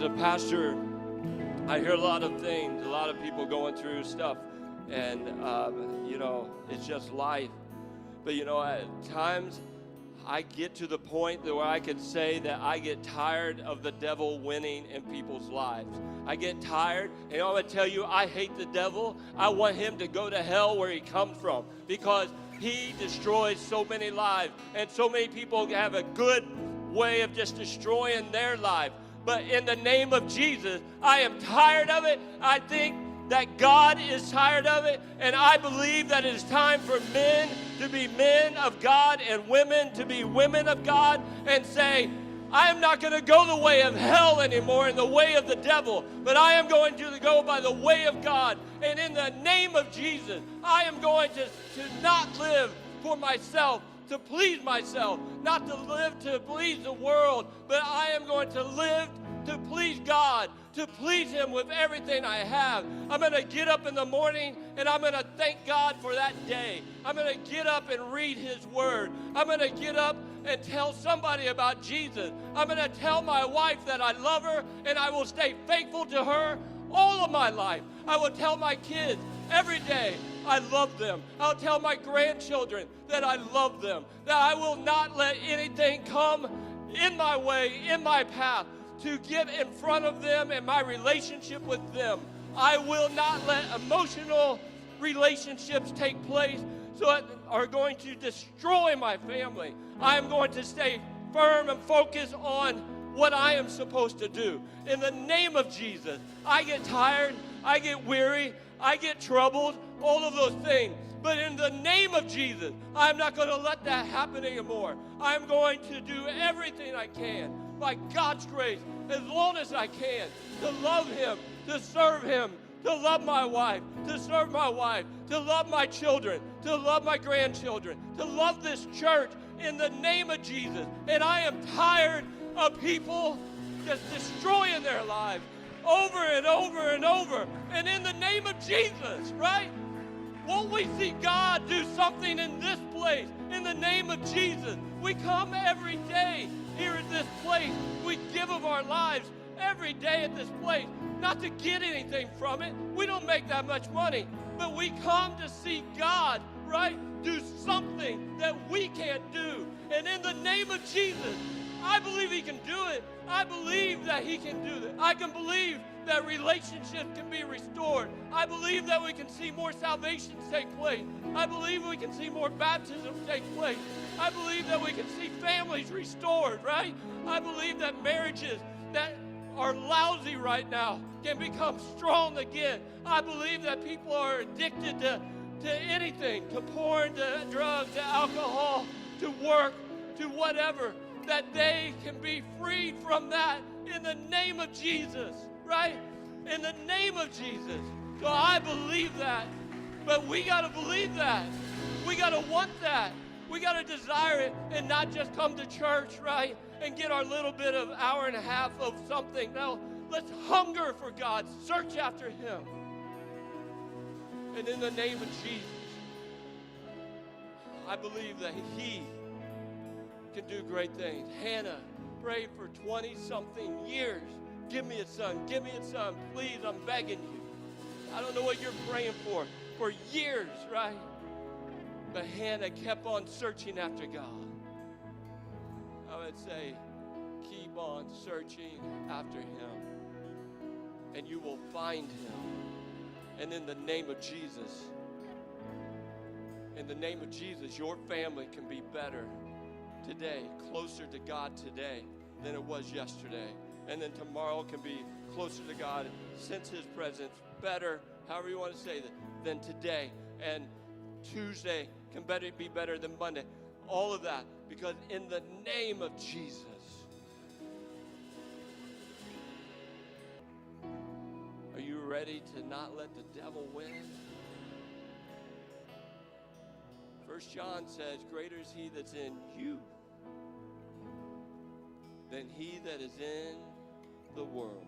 as a pastor, I hear a lot of things, a lot of people going through stuff, and, it's just life. But, at times, I get to the point where I can say that I get tired of the devil winning in people's lives. I get tired, and I'm going to tell you, I hate the devil. I want him to go to hell where he comes from, because he destroys so many lives, and so many people have a good way of just destroying their life. But in the name of Jesus, I am tired of it. I think that God is tired of it, and I believe that it is time for men to be men of God and women to be women of God and say, I am not going to go the way of hell anymore and the way of the devil, but I am going to go by the way of God. And in the name of Jesus, I am going to not live for myself, to please myself, not to live to please the world, but I am going to live to please God, to please him with everything I have. I'm going to get up in the morning and I'm going to thank God for that day. I'm going to get up and read his word. I'm going to get up and tell somebody about Jesus. I'm going to tell my wife that I love her and I will stay faithful to her all of my life. I will tell my kids every day I love them. I'll tell my grandchildren that I love them, that I will not let anything come in my way, in my path, to get in front of them and my relationship with them. I will not let emotional relationships take place that are going to destroy my family. I am going to stay firm and focused on what I am supposed to do. In the name of Jesus, I get tired, I get weary, I get troubled, all of those things. But in the name of Jesus, I'm not going to let that happen anymore. I'm going to do everything I can by God's grace, as long as I can, to love him, to serve him, to love my wife, to serve my wife, to love my children, to love my grandchildren, to love this church in the name of Jesus. And I am tired of people just destroying their lives over and over and over. And in the name of Jesus, right? Won't we see God do something in this place in the name of Jesus? We come every day here at this place. We give of our lives every day at this place, not to get anything from it. We don't make that much money, but we come to see God, right, do something that we can't do. And in the name of Jesus, I believe he can do it. I believe that he can do it. I can believe that relationships can be restored. I believe that we can see more salvations take place. I believe we can see more baptisms take place. I believe that we can see families restored, right? I believe that marriages that are lousy right now can become strong again. I believe that people are addicted to anything, to porn, to drugs, to alcohol, to work, to whatever, that they can be freed from that in the name of Jesus, right? In the name of Jesus. So I believe that, but we got to believe that. We got to want that. We got to desire it and not just come to church, right, and get our little bit of hour and a half of something. No, let's hunger for God, search after him. And in the name of Jesus, I believe that he can do great things. Hannah prayed for 20-something years. Give me a son, give me a son, please, I'm begging you. I don't know what you're praying for years, right? But Hannah kept on searching after God. I would say, keep on searching after him, and you will find him. And in the name of Jesus, your family can be better today, closer to God today than it was yesterday. And then tomorrow can be closer to God, sense his presence better, however you want to say that, than today. And Tuesday can be better than Monday. All of that, because in the name of Jesus. Are you ready to not let the devil win? 1 John says, greater is he that's in you than he that is in the world.